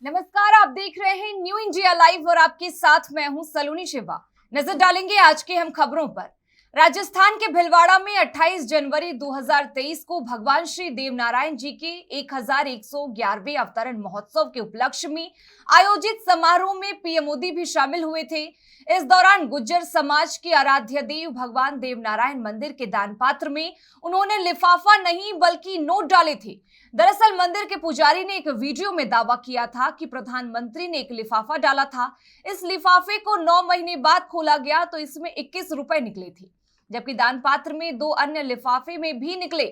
नमस्कार, आप देख रहे हैं न्यू इंडिया लाइव और आपके साथ मैं हूं सलोनी शिवा। नजर डालेंगे आज की हम खबरों पर। राजस्थान के भिलवाड़ा में 28 जनवरी 2023 को भगवान श्री देवनारायण जी के 1111वें अवतरण महोत्सव के उपलक्ष्य में आयोजित समारोह में पीएम मोदी भी शामिल हुए थे। इस दौरान गुज्जर समाज के आराध्य देव भगवान देवनारायण मंदिर के दान पात्र में उन्होंने लिफाफा नहीं बल्कि नोट डाले थे। दरअसल मंदिर के पुजारी ने एक वीडियो में दावा किया था कि प्रधानमंत्री ने एक लिफाफा डाला था। इस लिफाफे को 9 महीने बाद खोला गया तो इसमें 21 रुपए निकले थे, जबकि दान पात्र में 2 अन्य लिफाफे में भी निकले।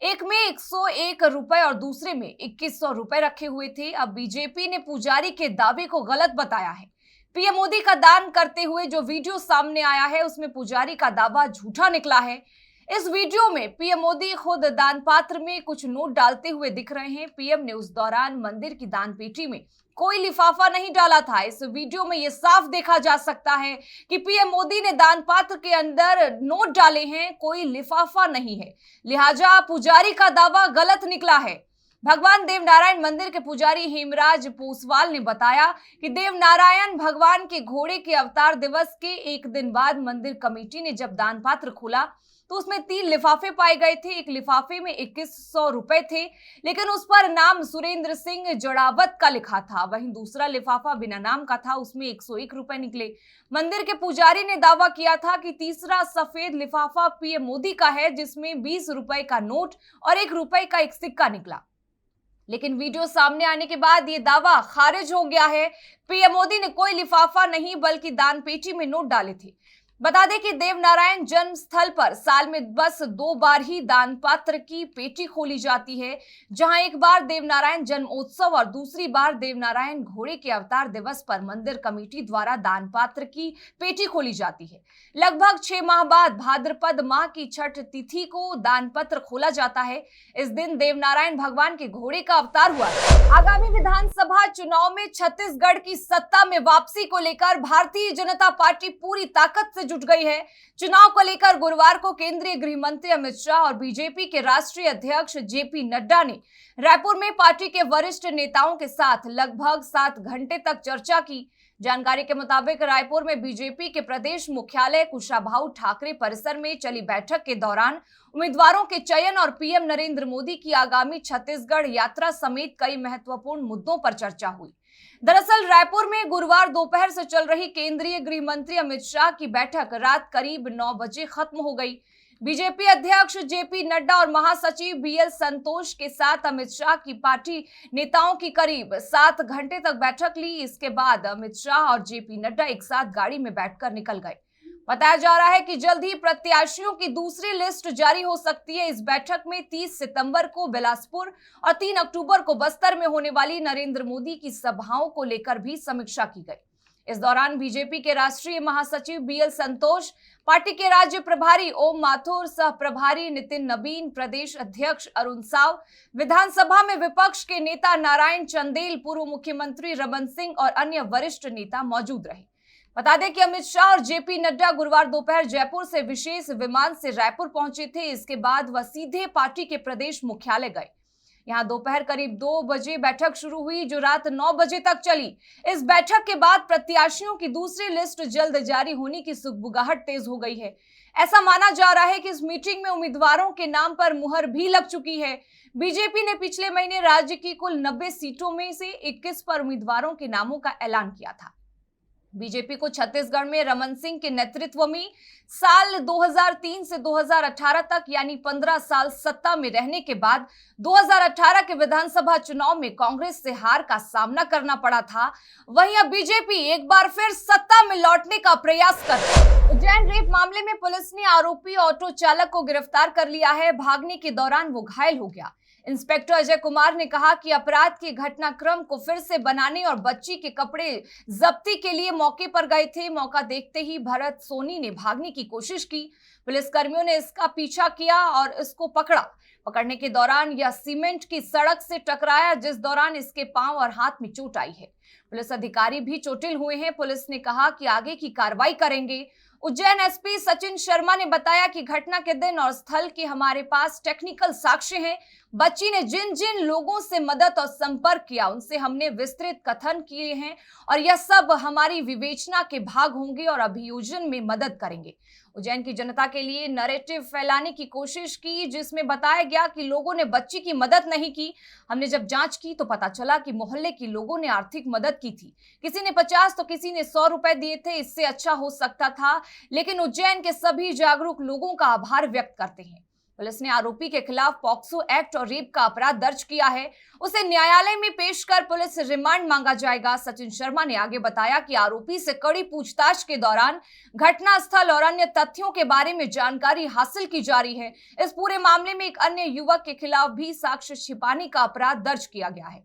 एक में 101 रुपए और दूसरे में 2100 रुपए रखे हुए थे। अब बीजेपी ने पुजारी के दावे को गलत बताया है। पीएम मोदी का दान करते हुए जो वीडियो सामने आया है उसमें पुजारी का दावा झूठा निकला है। इस वीडियो में पीएम मोदी खुद दान पात्र में कुछ नोट डालते हुए दिख रहे हैं। पीएम ने उस दौरान मंदिर की दान पेटी में कोई लिफाफा नहीं डाला था। इस वीडियो में यह साफ देखा जा सकता है कि पीएम मोदी ने दान पात्र के अंदर नोट डाले हैं, कोई लिफाफा नहीं है। लिहाजा पुजारी का दावा गलत निकला है। भगवान देवनारायण मंदिर के पुजारी हेमराज पोसवाल ने बताया कि देवनारायण भगवान के घोड़े के अवतार दिवस के एक दिन बाद मंदिर कमेटी ने जब दान पात्र खोला तो उसमें 3 लिफाफे पाए गए थे। एक लिफाफे में 2100 रुपए थे, लेकिन उस पर नाम सुरेंद्र सिंह जड़ावत का लिखा था। वहीं दूसरा लिफाफा बिना नाम का था, उसमें 101 रुपए निकले। मंदिर के पुजारी ने दावा किया था कि तीसरा सफेद लिफाफा पीएम मोदी का है, जिसमें 20 रुपए का नोट और 1 रुपए का एक सिक्का निकला। लेकिन वीडियो सामने आने के बाद ये दावा खारिज हो गया है। पीएम मोदी ने कोई लिफाफा नहीं बल्कि दान पेटी में नोट डाले थे। बता दें कि देवनारायण जन्म स्थल पर साल में बस 2 बार ही दान पात्र की पेटी खोली जाती है, जहां एक बार देवनारायण जन्मोत्सव और दूसरी बार देवनारायण घोड़े के अवतार दिवस पर मंदिर कमेटी द्वारा दान पात्र की पेटी खोली जाती है। लगभग 6 माह बाद भाद्रपद माह की छठ तिथि को दान पत्र खोला जाता है। इस दिन देवनारायण भगवान के घोड़े का अवतार हुआ। आगामी विधानसभा चुनाव में छत्तीसगढ़ की सत्ता में वापसी को लेकर भारतीय जनता पार्टी पूरी ताकत से जुट गई है। चुनाव को लेकर गुरुवार को केंद्रीय गृह मंत्री अमित शाह और बीजेपी के राष्ट्रीय अध्यक्ष जेपी नड्डा ने रायपुर में पार्टी के वरिष्ठ नेताओं के साथ लगभग 7 घंटे तक चर्चा की। जानकारी के मुताबिक रायपुर में बीजेपी के प्रदेश मुख्यालय कुशाभाऊ ठाकरे परिसर में चली बैठक के दौरान उम्मीदवारों के चयन और पीएम नरेंद्र मोदी की आगामी छत्तीसगढ़ यात्रा समेत कई महत्वपूर्ण मुद्दों पर चर्चा हुई। दरअसल रायपुर में गुरुवार दोपहर से चल रही केंद्रीय गृह मंत्री अमित शाह की बैठक रात करीब 9 बजे खत्म हो गई। बीजेपी अध्यक्ष जेपी नड्डा और महासचिव बीएल संतोष के साथ अमित शाह की पार्टी नेताओं की करीब 7 घंटे तक बैठक ली। इसके बाद अमित शाह और जेपी नड्डा एक साथ गाड़ी में बैठकर निकल गए। बताया जा रहा है कि जल्द ही प्रत्याशियों की दूसरी लिस्ट जारी हो सकती है। इस बैठक में 30 सितंबर को बिलासपुर और 3 अक्टूबर को बस्तर में होने वाली नरेंद्र मोदी की सभाओं को लेकर भी समीक्षा की गई। इस दौरान बीजेपी के राष्ट्रीय महासचिव बीएल संतोष, पार्टी के राज्य प्रभारी ओम माथुर, सह प्रभारी नितिन नबीन, प्रदेश अध्यक्ष अरुण साव, विधानसभा में विपक्ष के नेता नारायण चंदेल, पूर्व मुख्यमंत्री रमन सिंह और अन्य वरिष्ठ नेता मौजूद रहे। बता दें कि अमित शाह और जेपी नड्डा गुरुवार दोपहर जयपुर से विशेष विमान से रायपुर पहुंचे थे। इसके बाद वह सीधे पार्टी के प्रदेश मुख्यालय गए। यहां दोपहर करीब 2 बजे बैठक शुरू हुई, जो रात 9 बजे तक चली। इस बैठक के बाद प्रत्याशियों की दूसरी लिस्ट जल्द जारी होने की सुगबुगाहट तेज हो गई है। ऐसा माना जा रहा है कि इस मीटिंग में उम्मीदवारों के नाम पर मुहर भी लग चुकी है। बीजेपी ने पिछले महीने राज्य की कुल 90 सीटों में से 21 पर उम्मीदवारों के नामों का ऐलान किया था। बीजेपी को छत्तीसगढ़ में रमन सिंह के नेतृत्व में साल 2003 से 2018 तक यानी 15 साल सत्ता में रहने के बाद 2018 के विधानसभा चुनाव में कांग्रेस से हार का सामना करना पड़ा था। वहीं अब बीजेपी एक बार फिर सत्ता में लौटने का प्रयास कर रही है। उज्जैन रेप मामले में पुलिस ने आरोपी ऑटो चालक को गिरफ्तार कर लिया है। भागने के दौरान वो घायल हो गया। इंस्पेक्टर अजय कुमार ने कहा कि अपराध के घटनाक्रम को फिर से बनाने और बच्ची के कपड़े जब्ती के लिए मौके पर गए थे। मौका देखते ही भरत सोनी ने भागने की कोशिश की। पुलिसकर्मियों ने इसका पीछा किया और इसको पकड़ा। पकड़ने के दौरान यह सीमेंट की सड़क से टकराया, जिस दौरान इसके पांव और हाथ में चोट आई है। पुलिस अधिकारी भी चोटिल हुए हैं। पुलिस ने कहा कि आगे की कार्रवाई करेंगे। उज्जैन एसपी सचिन शर्मा ने बताया कि घटना के दिन और स्थल के हमारे पास टेक्निकल साक्ष्य हैं। बच्ची ने जिन जिन लोगों से मदद और संपर्क किया उनसे हमने विस्तृत कथन किए हैं और यह सब हमारी विवेचना के भाग होंगे और अभियोजन में मदद करेंगे। उज्जैन की जनता के लिए नैरेटिव फैलाने की कोशिश की, जिसमें बताया गया कि लोगों ने बच्ची की मदद नहीं की। हमने जब जांच की तो पता चला कि मोहल्ले के लोगों ने आर्थिक मदद की थी। किसी ने 50 तो किसी ने 100 रुपए दिए थे। इससे अच्छा हो सकता था, लेकिन उज्जैन के सभी जागरूक लोगों का आभार व्यक्त करते हैं। पुलिस ने आरोपी के खिलाफ पॉक्सो एक्ट और रेप का अपराध दर्ज किया है। उसे न्यायालय में पेश कर पुलिस रिमांड मांगा जाएगा। सचिन शर्मा ने आगे बताया कि आरोपी से कड़ी पूछताछ के दौरान घटनास्थल और अन्य तथ्यों के बारे में जानकारी हासिल की जा रही है। इस पूरे मामले में एक अन्य युवक के खिलाफ भी साक्ष्य छिपाने का अपराध दर्ज किया गया है।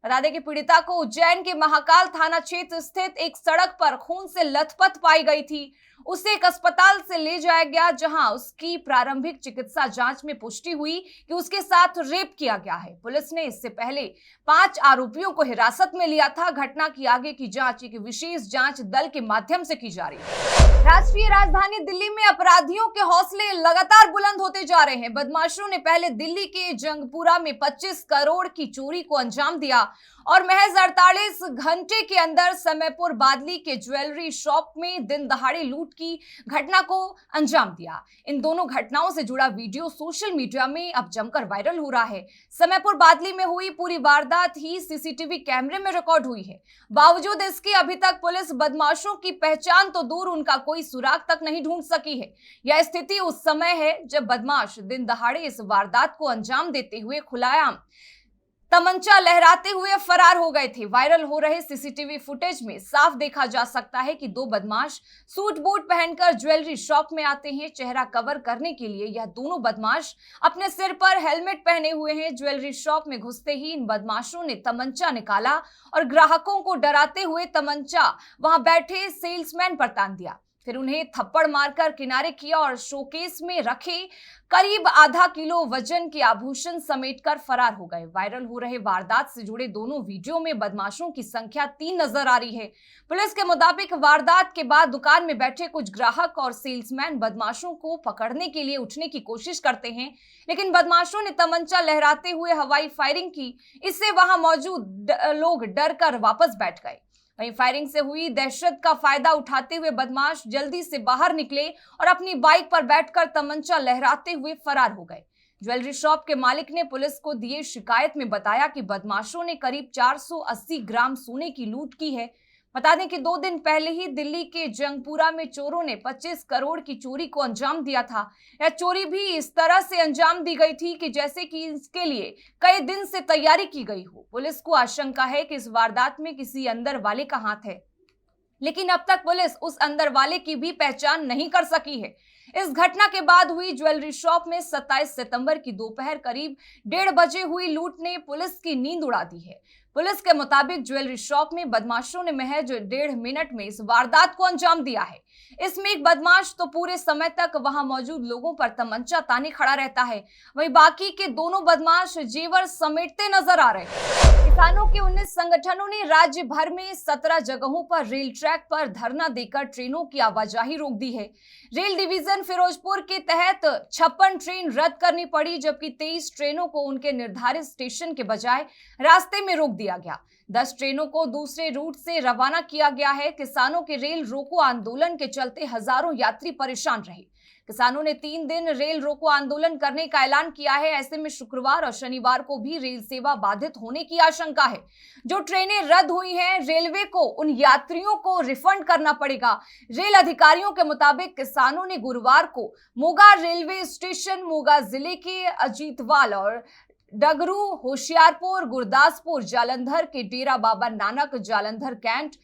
बता दें कि पीड़िता को उज्जैन के महाकाल थाना क्षेत्र स्थित एक सड़क पर खून से लथपथ पाई गई थी। उसे एक अस्पताल से ले जाया गया, जहां उसकी प्रारंभिक चिकित्सा जांच में पुष्टि हुई कि उसके साथ रेप किया गया है। पुलिस ने इससे पहले 5 आरोपियों को हिरासत में लिया था। घटना की आगे की जांच एक विशेष जांच दल के माध्यम से की जा रही है। राष्ट्रीय राजधानी दिल्ली में अपराधियों के हौसले लगातार बुलंद होते जा रहे हैं। बदमाशों ने पहले दिल्ली के जंगपुरा में 25 करोड़ की चोरी को अंजाम दिया और महज 48 घंटे के अंदर समयपुर बादली के ज्वेलरी शॉप में दिन दहाड़े लूट की घटना को अंजाम दिया। इन दोनों घटनाओं से जुड़ा वीडियो सोशल मीडिया में अब जमकर वायरल हो रहा है। समयपुर बादली में हुई पूरी वारदात ही सीसीटीवी कैमरे में रिकॉर्ड हुई है। बावजूद इसके अभी तक पुलिस बदमाशों की पहचान तो दूर, उनका कोई सुराग तक नहीं ढूंढ सकी है। यह स्थिति उस समय है जब बदमाश दिन दहाड़े इस वारदात को अंजाम देते हुए खुलेआम तमंचा लहराते हुए फरार हो गए थे। वायरल हो रहे सीसीटीवी फुटेज में साफ देखा जा सकता है कि 2 बदमाश सूट बूट पहनकर ज्वेलरी शॉप में आते हैं। चेहरा कवर करने के लिए यह दोनों बदमाश अपने सिर पर हेलमेट पहने हुए हैं। ज्वेलरी शॉप में घुसते ही इन बदमाशों ने तमंचा निकाला और ग्राहकों को डराते हुए तमंचा वहां बैठे सेल्समैन पर तान दिया। फिर उन्हें थप्पड़ मारकर किनारे किया और शोकेस में रखे करीब आधा किलो वजन के आभूषण समेटकर फरार हो गए। वायरल हो रहे वारदात से जुड़े दोनों वीडियो में बदमाशों की संख्या 3 नजर आ रही है। पुलिस के मुताबिक वारदात के बाद दुकान में बैठे कुछ ग्राहक और सेल्समैन बदमाशों को पकड़ने के लिए उठने की कोशिश करते हैं, लेकिन बदमाशों ने तमंचा लहराते हुए हवाई फायरिंग की। इससे वहां मौजूद लोग डर कर वापस बैठ गए। वहीं फायरिंग से हुई दहशत का फायदा उठाते हुए बदमाश जल्दी से बाहर निकले और अपनी बाइक पर बैठकर तमंचा लहराते हुए फरार हो गए। ज्वेलरी शॉप के मालिक ने पुलिस को दिए शिकायत में बताया कि बदमाशों ने करीब 480 ग्राम सोने की लूट की है। बता दें कि 2 दिन पहले ही दिल्ली के जंगपुरा में चोरों ने 25 करोड़ की चोरी को अंजाम दिया था। यह चोरी भी इस तरह से अंजाम दी गई थी कि जैसे कि इसके लिए कई दिन से तैयारी की गई हो। पुलिस को आशंका है कि इस वारदात में किसी अंदर वाले का हाथ है, लेकिन अब तक पुलिस उस अंदर वाले की भी पहचान नहीं कर सकी है। इस घटना के बाद हुई ज्वेलरी शॉप में 27 सितंबर की दोपहर करीब 1:30 बजे हुई लूट ने पुलिस की नींद उड़ा दी है। पुलिस के मुताबिक ज्वेलरी शॉप में बदमाशों ने महज 1.5 मिनट में इस वारदात को अंजाम दिया है। इसमें एक बदमाश तो पूरे समय तक वहां मौजूद लोगों पर तमंचा ताने खड़ा रहता है, वहीं बाकी के दोनों बदमाश जेवर समेटते नजर आ रहे हैं। किसानों के 19 संगठनों ने राज्य भर में 17 जगहों पर रेल ट्रैक पर धरना देकर ट्रेनों की आवाजाही रोक दी है। रेल डिवीजन फिरोजपुर के तहत 56 ट्रेन रद्द करनी पड़ी, जबकि 23 ट्रेनों को उनके निर्धारित स्टेशन के बजाय रास्ते में रोक दिया गया। 10 ट्रेनों को दूसरे रूट से रवाना किया गया है। किसानों के रेल रोको आंदोलन के चलते हजारों यात्री परेशान रहे। किसानों ने 3 दिन रेल रोको आंदोलन करने का ऐलान किया है। ऐसे में शुक्रवार और शनिवार को भी रेल सेवा बाधित होने की आशंका है। जो ट्रेनें रद्द हुई हैं, रेलवे को उन यात्रियों को रिफंड करना पड़ेगा। रेल अधिकारियों के मुताबिक किसानों ने गुरुवार को मोगा रेलवे स्टेशन, मोगा जिले के अजीतवाल और डगरू, होशियारपुर, गुरदासपुर, जालंधर के डेरा बाबा नानक, जालंधर कैंट,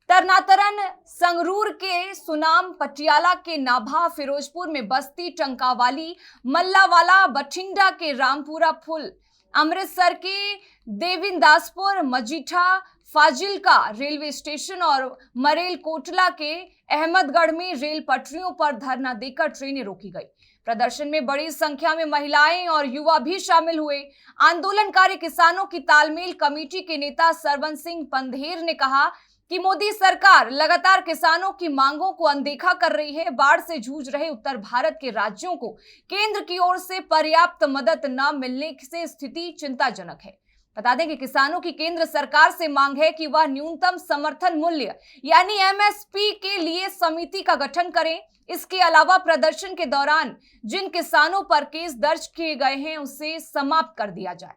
तरनातरन, संगरूर के सुनाम, पटियाला के नाभा, फिरोजपुर में बस्ती, टंकावाली, मल्लावाला, बठिंडा के रामपुरा फुल, अमृतसर के देविंदासपुर, मजीठा, फाजिलका रेलवे स्टेशन और मरेल कोटला के अहमदगढ़ में रेल पटरियों पर धरना देकर ट्रेनें रोकी गई। प्रदर्शन में बड़ी संख्या में महिलाएं और युवा भी शामिल हुए। आंदोलनकारी किसानों की तालमेल कमेटी के नेता सरवन सिंह पंधेर ने कहा कि मोदी सरकार लगातार किसानों की मांगों को अनदेखा कर रही है। बाढ़ से जूझ रहे उत्तर भारत के राज्यों को केंद्र की ओर से पर्याप्त मदद न मिलने से स्थिति चिंताजनक है। बता दें कि किसानों की केंद्र सरकार से मांग है कि वह न्यूनतम समर्थन मूल्य यानी एमएसपी के लिए समिति का गठन करें। इसके अलावा प्रदर्शन के दौरान जिन किसानों पर केस दर्ज किए गए हैं उसे समाप्त कर दिया जाए।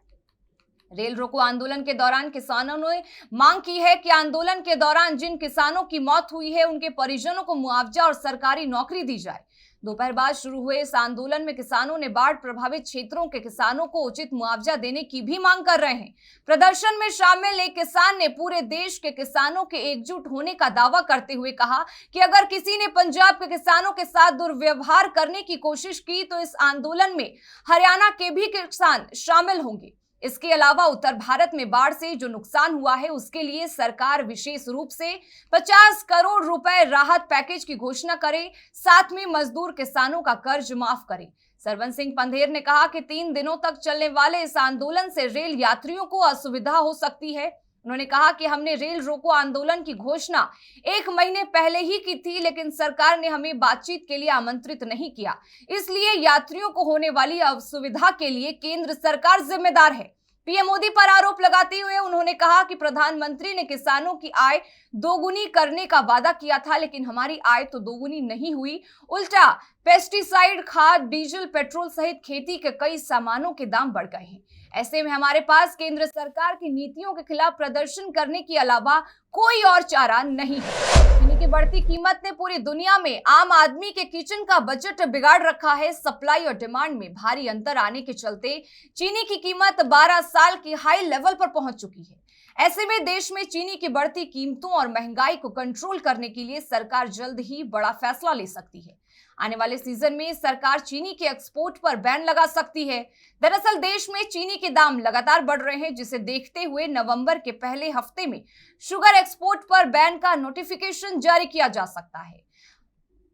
रेल रोको आंदोलन के दौरान किसानों ने मांग की है कि आंदोलन के दौरान जिन किसानों की मौत हुई है उनके परिजनों को मुआवजा और सरकारी नौकरी दी जाए। दोपहर बाद शुरू हुए इस आंदोलन में किसानों ने बाढ़ प्रभावित क्षेत्रों के किसानों को उचित मुआवजा देने की भी मांग कर रहे हैं। प्रदर्शन में शामिल एक किसान ने पूरे देश के किसानों के एकजुट होने का दावा करते हुए कहा कि अगर किसी ने पंजाब के किसानों के साथ दुर्व्यवहार करने की कोशिश की तो इस आंदोलन में हरियाणा के भी किसान शामिल होंगे। इसके अलावा उत्तर भारत में बाढ़ से जो नुकसान हुआ है उसके लिए सरकार विशेष रूप से 50 करोड़ रुपए राहत पैकेज की घोषणा करे, साथ में मजदूर किसानों का कर्ज माफ करे। सरवन सिंह पंधेर ने कहा कि 3 दिनों तक चलने वाले इस आंदोलन से रेल यात्रियों को असुविधा हो सकती है। उन्होंने कहा कि हमने रेल रोको आंदोलन की घोषणा 1 महीने पहले ही की थी, लेकिन सरकार ने हमें बातचीत के लिए आमंत्रित नहीं किया। इसलिए यात्रियों को होने वाली असुविधा के लिए केंद्र सरकार जिम्मेदार है। पीएम मोदी पर आरोप लगाते हुए उन्होंने कहा कि प्रधानमंत्री ने किसानों की आय दोगुनी करने का वादा किया था, लेकिन हमारी आय तो दोगुनी नहीं हुई, उल्टा पेस्टिसाइड, खाद, डीजल, पेट्रोल सहित खेती के कई सामानों के दाम बढ़ गए हैं। ऐसे में हमारे पास केंद्र सरकार की नीतियों के खिलाफ प्रदर्शन करने के अलावा कोई और चारा नहीं है। चीनी की बढ़ती कीमत ने पूरी दुनिया में आम आदमी के किचन का बजट बिगाड़ रखा है। सप्लाई और डिमांड में भारी अंतर आने के चलते चीनी की कीमत 12 साल की हाई लेवल पर पहुंच चुकी है। ऐसे में देश में चीनी की बढ़ती कीमतों और महंगाई को कंट्रोल करने के लिए सरकार जल्द ही बड़ा फैसला ले सकती है। आने वाले सीजन में सरकार चीनी के एक्सपोर्ट पर बैन लगा सकती है। दरअसल देश में चीनी के दाम लगातार बढ़ रहे हैं, जिसे देखते हुए नवंबर के पहले हफ्ते में शुगर एक्सपोर्ट पर बैन का नोटिफिकेशन जारी किया जा सकता है।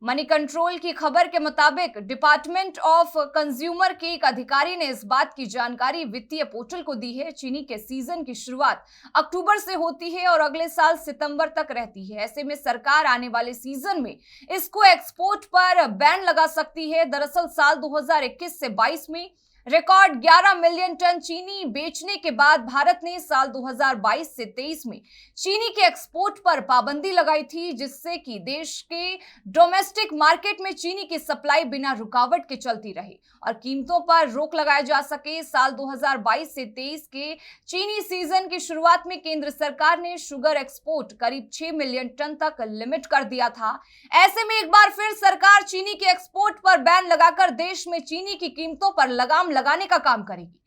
मनी कंट्रोल की खबर के मुताबिक डिपार्टमेंट ऑफ कंज्यूमर के एक अधिकारी ने इस बात की जानकारी वित्तीय पोर्टल को दी है। चीनी के सीजन की शुरुआत अक्टूबर से होती है और अगले साल सितंबर तक रहती है। ऐसे में सरकार आने वाले सीजन में इसको एक्सपोर्ट पर बैन लगा सकती है। दरअसल साल 2021 से 22 में रिकॉर्ड 11 मिलियन टन चीनी बेचने के बाद भारत ने साल 2022 से 23 में चीनी के एक्सपोर्ट पर पाबंदी लगाई थी, जिससे कि देश के डोमेस्टिक मार्केट में चीनी की सप्लाई बिना रुकावट के चलती रही और कीमतों पर रोक लगाया जा सके। साल 2022 से 23 के चीनी सीजन की शुरुआत में केंद्र सरकार ने शुगर एक्सपोर्ट करीब 6 मिलियन टन तक लिमिट कर दिया था। ऐसे में एक बार फिर सरकार चीनी के एक्सपोर्ट पर बैन लगाकर देश में चीनी की कीमतों पर लगाम लगाने का काम करेगी।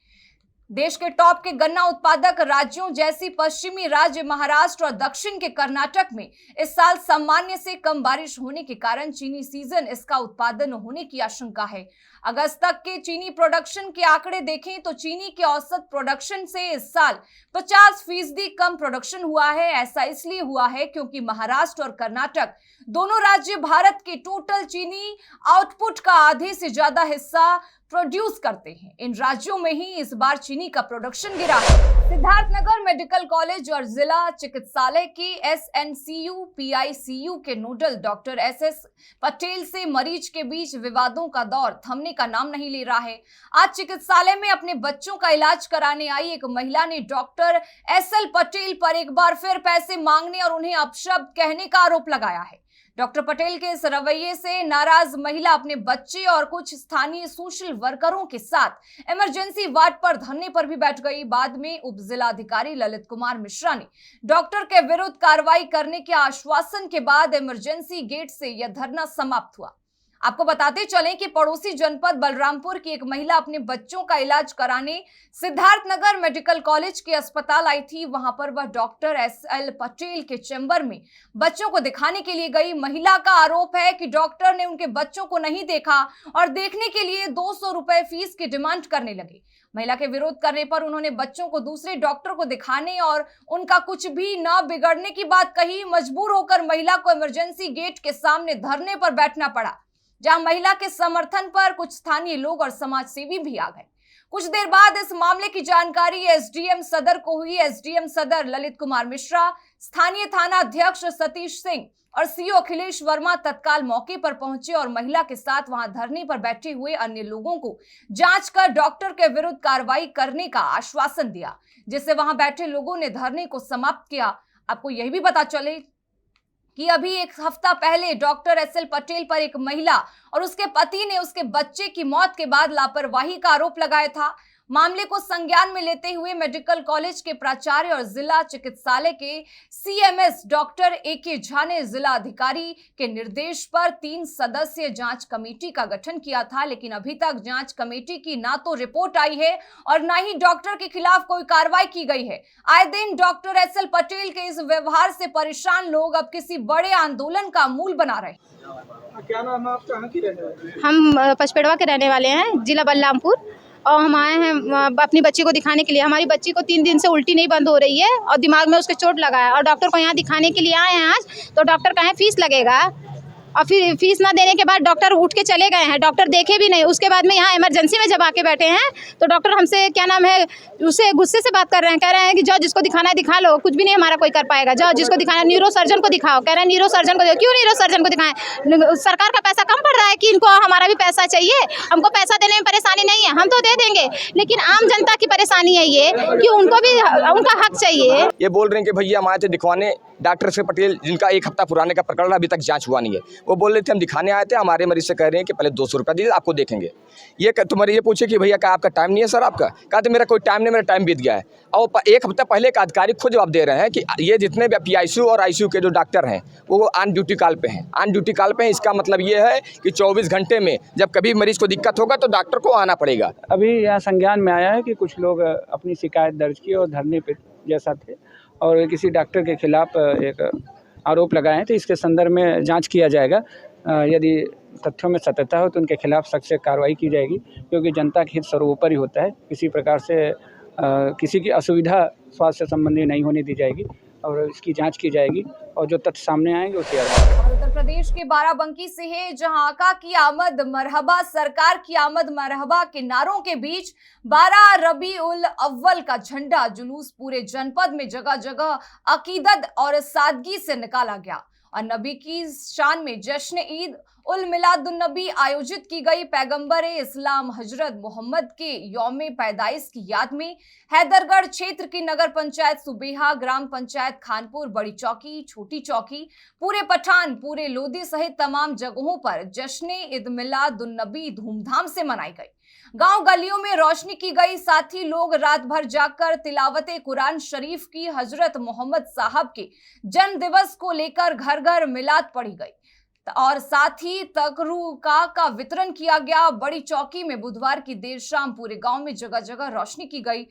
देश के टॉप के गन्ना उत्पादक राज्यों जैसी पश्चिमी राज्य महाराष्ट्र और दक्षिण के कर्नाटक में इस साल सामान्य से कम बारिश होने के कारण चीनी सीजन इसका उत्पादन होने की आशंका है। अगस्त तक के चीनी प्रोडक्शन के आंकड़े देखें तो चीनी के औसत प्रोडक्शन से इस साल 50% कम प्रोडक्शन हुआ है। ऐसा इसलिए हुआ है क्योंकि महाराष्ट्र और कर्नाटक दोनों राज्य भारत के टोटल चीनी आउटपुट का आधे से ज्यादा हिस्सा प्रोड्यूस करते हैं। इन राज्यों में ही इस बार चीनी का प्रोडक्शन गिरा है। सिद्धार्थनगर मेडिकल कॉलेज और जिला चिकित्सालय के एसएनसीयू पीआईसीयू के नोडल डॉक्टर एसएस पटेल से मरीज के बीच विवादों का दौर थमने का नाम नहीं ले रहा है। आज चिकित्सालय में अपने बच्चों का इलाज कराने आई एक महिला ने डॉक्टर एसएल पटेल पर एक बार फिर पैसे मांगने और उन्हें अपशब्द कहने का आरोप लगाया है। डॉक्टर पटेल के इस रवैये से नाराज महिला अपने बच्चे और कुछ स्थानीय सोशल वर्करों के साथ इमरजेंसी वार्ड पर धरने पर भी बैठ गई। बाद में उप जिलाधिकारी ललित कुमार मिश्रा ने डॉक्टर के विरुद्ध कार्रवाई करने के आश्वासन के बाद इमरजेंसी गेट से यह धरना समाप्त हुआ। आपको बताते चलें कि पड़ोसी जनपद बलरामपुर की एक महिला अपने बच्चों का इलाज कराने सिद्धार्थनगर मेडिकल कॉलेज के अस्पताल आई थी। वहां पर वह डॉक्टर एसएल पटेल के चैम्बर में बच्चों को दिखाने के लिए गई। महिला का आरोप है कि डॉक्टर ने उनके बच्चों को नहीं देखा और देखने के लिए 200 रुपए फीस की डिमांड करने लगे। महिला के विरोध करने पर उन्होंने बच्चों को दूसरे डॉक्टर को दिखाने और उनका कुछ भी न बिगड़ने की बात कही। मजबूर होकर महिला को इमरजेंसी गेट के सामने धरने पर बैठना पड़ा। जहां महिला के समर्थन पर कुछ स्थानीय लोग और समाज सेवी भी आ गए। कुछ देर बाद इस मामले की जानकारी एसडीएम सदर को हुई। एसडीएम सदर ललित कुमार मिश्रा, स्थानीय थाना अध्यक्ष सतीश सिंह और सीओ अखिलेश वर्मा तत्काल मौके पर पहुंचे और महिला के साथ वहां धरने पर बैठे हुए अन्य लोगों को जांच कर डॉक्टर के विरुद्ध कार्रवाई करने का आश्वासन दिया, जिससे वहां बैठे लोगों ने धरने को समाप्त किया। आपको यह भी पता चले कि अभी एक हफ्ता पहले डॉक्टर एसएल पटेल पर एक महिला और उसके पति ने उसके बच्चे की मौत के बाद लापरवाही का आरोप लगाया था। मामले को संज्ञान में लेते हुए मेडिकल कॉलेज के प्राचार्य और जिला चिकित्सालय के सीएमएस डॉक्टर एके झा ने जिला अधिकारी के निर्देश पर 3 सदस्यीय जांच कमेटी का गठन किया था, लेकिन अभी तक जांच कमेटी की ना तो रिपोर्ट आई है और ना ही डॉक्टर के खिलाफ कोई कार्रवाई की गई है। आए दिन डॉक्टर एसएल पटेल के इस व्यवहार से परेशान लोग अब किसी बड़े आंदोलन का मूल बना रहे हैं। क्या नाम है आपका? कहाँ की रहने वाले हैं? हम पचपेड़वा के रहने वाले हैं, जिला बलरामपुर, और हम आए हैं अपनी बच्ची को दिखाने के लिए। हमारी बच्ची को 3 दिन से उल्टी नहीं बंद हो रही है और दिमाग में उसके चोट लगा है और डॉक्टर को यहाँ दिखाने के लिए आए हैं आज। तो डॉक्टर कहे फीस लगेगा और फिर फीस ना देने के बाद डॉक्टर उठ के चले गए हैं, डॉक्टर देखे भी नहीं। उसके बाद में यहाँ इमरजेंसी में जब आके बैठे हैं तो डॉक्टर हमसे क्या नाम है उससे गुस्से से बात कर रहे हैं, कह रहे हैं कि जाओ जिसको दिखाना है दिखा लो, कुछ भी नहीं हमारा कोई कर पाएगा, जाओ जिसको दिखाना है न्यूरो सर्जन को दिखाओ। कह रहे हैं न्यूरो सर्जन को दिखाओ। क्यों न्यूरो सर्जन को दिखाएं? सरकार का पैसा कम पड़ रहा है कि इनको हमारा भी पैसा चाहिए? हमको पैसा देने में परेशानी नहीं है, हम तो दे देंगे, लेकिन आम जनता की परेशानी है ये कि उनको भी उनका हक चाहिए। ये बोल रहे हैं कि भैया हम आए थे दिखवाने डॉक्टर से पटेल, जिनका 1 हफ्ता पुराने का प्रकरण अभी तक जांच हुआ नहीं है। वो बोल रहे थे हम दिखाने आए थे, हमारे मरीज से कह रहे हैं कि पहले 200 रुपया दीजिए आपको देखेंगे। ये तुम्हारे ये पूछे कि भैया क्या आपका टाइम नहीं है सर? आपका कहते मेरा कोई टाइम नहीं, मेरा टाइम बीत गया है। और 1 हफ्ता पहले एक अधिकारी खुद जवाब दे रहे हैं कि ये जितने भी पीआईसीयू और आईसीयू के जो डॉक्टर हैं वो ऑन ड्यूटी कॉल पे हैं। ऑन ड्यूटी कॉल पे हैं, इसका मतलब ये है कि 24 घंटे में जब कभी मरीज को दिक्कत होगा तो डॉक्टर को आना पड़ेगा। अभी यहाँ संज्ञान में आया है कि कुछ लोग अपनी शिकायत दर्ज की और धरने पे जैसा थे और किसी डॉक्टर के खिलाफ एक आरोप लगाए हैं, तो इसके संदर्भ में जांच किया जाएगा। यदि तथ्यों में सत्यता हो तो उनके खिलाफ सख्त से कार्रवाई की जाएगी, क्योंकि जनता के हित सर्वोपरि होता है। किसी प्रकार से किसी की असुविधा स्वास्थ्य संबंधी नहीं होने दी जाएगी और इसकी जांच की जाएगी और जो तथ्य सामने आएंगे उसे और उत्तर प्रदेश के बाराबंकी से है, जहां आका की आमद मरहबा, सरकार की आमद मरहबा के नारों के बीच 12 रबी उल अव्वल का झंडा जुलूस पूरे जनपद में जगह जगह अकीदत और सादगी से निकाला गया और नबी की शान में जश्न ईद उल मिलादुन्नबी आयोजित की गई। पैगंबर इस्लाम हजरत मोहम्मद के यौम पैदाइश की याद में हैदरगढ़ क्षेत्र की नगर पंचायत सुबेहा, ग्राम पंचायत खानपुर, बड़ी चौकी, छोटी चौकी, पूरे पठान, पूरे लोधी सहित तमाम जगहों पर जश्न ईद मिलादुन्नबी धूमधाम से मनाई गई। गांव गलियों में रोशनी की गई, साथ ही लोग रात भर जाकर तिलावते कुरान शरीफ की। हजरत मोहम्मद साहब के जन्म दिवस को लेकर घर घर मिलाद पढ़ी गई और साथ ही तकरूका का वितरण किया गया। बड़ी चौकी में बुधवार की देर शाम पूरे गांव में जगह जगह रोशनी की गई।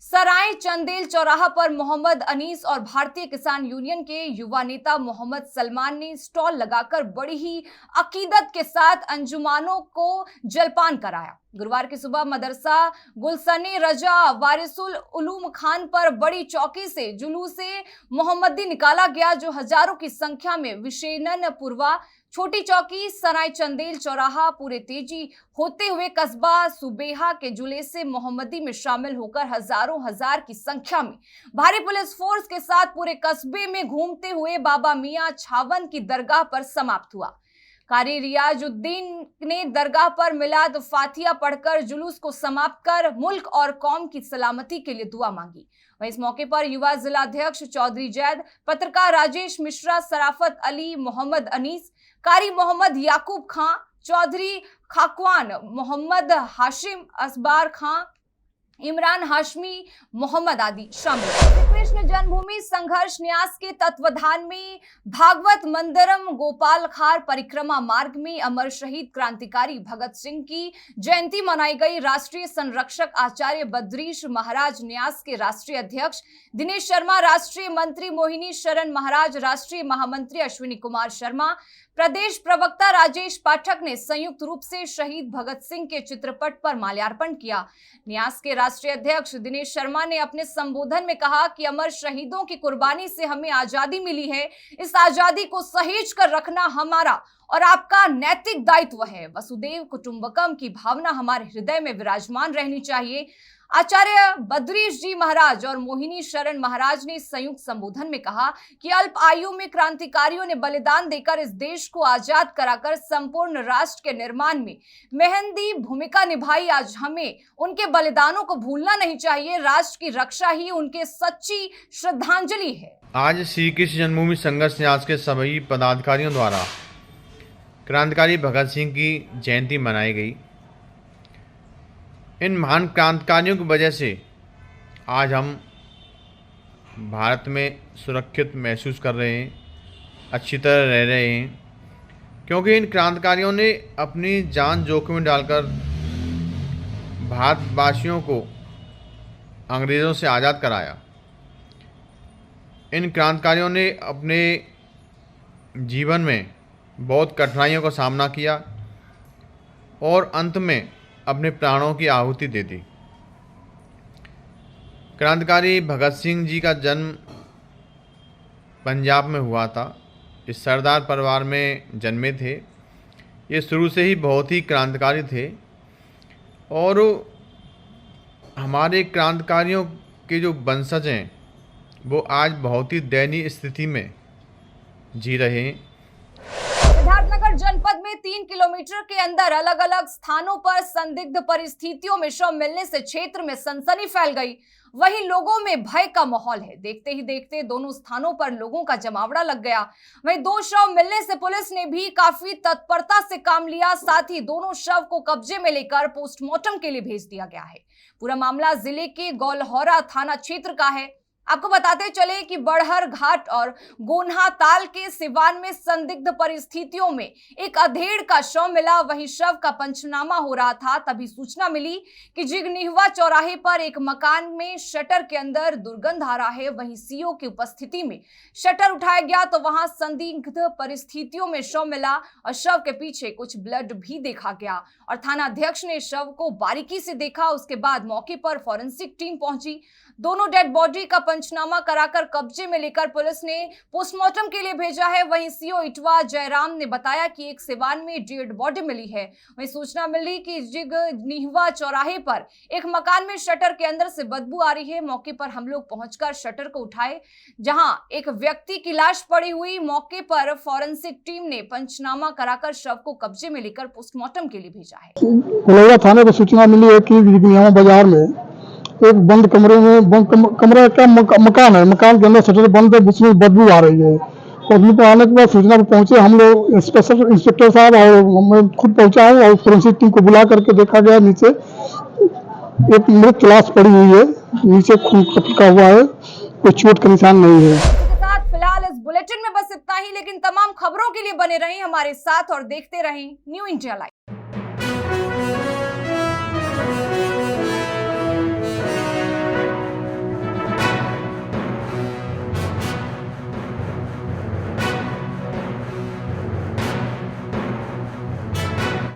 सराय चंदेल चौराहा पर मोहम्मद अनीस और भारतीय किसान यूनियन के युवा नेता मोहम्मद सलमान ने स्टॉल लगाकर बड़ी ही अकीदत के साथ अंजुमानों को जलपान कराया। गुरुवार की सुबह मदरसा गुलसने रजा वारिसुल उलूम खान पर बड़ी चौकी से जुलूसे मोहम्मदी निकाला गया, जो हजारों की संख्या में विशेनन पुरवा, छोटी चौकी, सराय चंदेल चौराहा पूरे तेजी होते हुए कस्बा सुबेहा के जुलूसे मोहम्मदी में शामिल होकर हजारों हजार की संख्या में भारी पुलिस फोर्स के साथ पूरे कस्बे में घूमते हुए बाबा मियां छावन की दरगाह पर समाप्त हुआ। कारी रियाजुद्दीन ने दरगाह पर मिलाद फातिया पढ़कर जुलूस को समाप्त कर मुल्क और कौम की सलामती के लिए दुआ मांगी। वहीं इस मौके पर युवा जिलाध्यक्ष चौधरी जैद, पत्रकार राजेश मिश्रा, सराफत अली, मोहम्मद अनीस, कारी मोहम्मद याकूब खां, चौधरी खाकवान, मोहम्मद हाशिम, असबार खां, इमरान हाशमी, मोहम्मद आदि शामिल। श्री कृष्ण जन्मभूमि संघर्ष न्यास के तत्वाधान में भागवत मंदिरम गोपाल खार परिक्रमा मार्ग में अमर शहीद क्रांतिकारी भगत सिंह की जयंती मनाई गई। राष्ट्रीय संरक्षक आचार्य बद्रीश महाराज न्यास के राष्ट्रीय अध्यक्ष दिनेश शर्मा, राष्ट्रीय मंत्री मोहिनी शरण महाराज, राष्ट्रीय महामंत्री अश्विनी कुमार शर्मा, प्रदेश प्रवक्ता राजेश पाठक ने संयुक्त रूप से शहीद भगत सिंह के चित्रपट पर माल्यार्पण किया। न्यास के राष्ट्रीय अध्यक्ष दिनेश शर्मा ने अपने संबोधन में कहा कि अमर शहीदों की कुर्बानी से हमें आजादी मिली है। इस आजादी को सहेज कर रखना हमारा और आपका नैतिक दायित्व है। वसुदेव कुटुंबकम की भावना हमारे हृदय में विराजमान रहनी चाहिए। आचार्य बद्रीश जी महाराज और मोहिनी शरण महाराज ने संयुक्त संबोधन में कहा कि अल्प आयु में क्रांतिकारियों ने बलिदान देकर इस देश को आजाद कराकर संपूर्ण राष्ट्र के निर्माण में मेहनती भूमिका निभाई। आज हमें उनके बलिदानों को भूलना नहीं चाहिए। राष्ट्र की रक्षा ही उनके सच्ची श्रद्धांजलि है। आज श्री कृष्ण जन्मभूमि संघर्ष न्यास के सभी पदाधिकारियों द्वारा क्रांतिकारी भगत सिंह की जयंती मनाई गई। इन महान क्रांतिकारियों की वजह से आज हम भारत में सुरक्षित महसूस कर रहे हैं, अच्छी तरह रह रहे हैं, क्योंकि इन क्रांतिकारियों ने अपनी जान जोखिम में डालकर भारतवासियों को अंग्रेज़ों से आज़ाद कराया। इन क्रांतिकारियों ने अपने जीवन में बहुत कठिनाइयों का सामना किया और अंत में अपने प्राणों की आहुति दे दी। क्रांतिकारी भगत सिंह जी का जन्म पंजाब में हुआ था। इस सरदार परिवार में जन्मे थे। ये शुरू से ही बहुत ही क्रांतिकारी थे और हमारे क्रांतिकारियों के जो वंशज हैं वो आज बहुत ही दयनीय स्थिति में जी रहे हैं। सिद्धार्थनगर जनपद में 3 किलोमीटर के अंदर अलग अलग स्थानों पर संदिग्ध परिस्थितियों में शव मिलने से क्षेत्र में सनसनी फैल गई। वहीं लोगों में भय का माहौल है। देखते ही देखते दोनों स्थानों पर लोगों का जमावड़ा लग गया। वहीं 2 शव मिलने से पुलिस ने भी काफी तत्परता से काम लिया। साथ ही दोनों शव को कब्जे में लेकर पोस्टमार्टम के लिए भेज दिया गया है। पूरा मामला जिले के गौलहौरा थाना क्षेत्र का है। आपको बताते चले कि बड़हर घाट और गोन्हा ताल के सिवान में संदिग्ध परिस्थितियों में एक अधेड़ का शव मिला। वहीं शव का पंचनामा हो रहा था, तभी सूचना मिली कि जिगनिहवा चौराहे पर एक मकान में शटर के अंदर दुर्गंध आ रहा है। वहीं सीओ की उपस्थिति में शटर उठाया गया तो वहां संदिग्ध परिस्थितियों में शव मिला और शव के पीछे कुछ ब्लड भी देखा गया और थाना अध्यक्ष ने शव को बारीकी से देखा। उसके बाद मौके पर फॉरेंसिक टीम पहुंची। दोनों डेड बॉडी का पंचनामा कराकर कब्जे में लेकर पुलिस ने पोस्टमार्टम के लिए भेजा है। वहीं सीओ इटवा जयराम ने बताया कि एक सिवान में डेड बॉडी मिली है। वहीं सूचना मिली कि जिगनिहवा चौराहे पर एक मकान में शटर के अंदर से बदबू आ रही है। मौके पर हम लोग पहुंचकर शटर को उठाए, जहां एक व्यक्ति की लाश पड़ी हुई। मौके पर फॉरेंसिक टीम ने पंचनामा कराकर शव को कब्जे में लेकर पोस्टमार्टम के लिए भेजा है। थाने को सूचना मिली है कि जिगनिहवा बाजार में एक बंद कमरे में कमरा का मकान है। मकान के अंदर शटर बंद है, उसमें बदबू आ रही है। बदबू पर आने के बाद सूचना पर पहुंचे हम लोग, स्पेशल इंस्पेक्टर साहब और मैं खुद पहुंचा हूँ और फोरेंसिक टीम को बुला करके देखा गया। नीचे एक मृत लाश पड़ी हुई है, नीचे खून का हुआ है, कोई चोट का निशान नहीं है। इसके साथ फिलहाल इस बुलेटिन में बस इतना ही, लेकिन तमाम खबरों के लिए बने रहें हमारे साथ और देखते रहें न्यू इंडिया लाइव।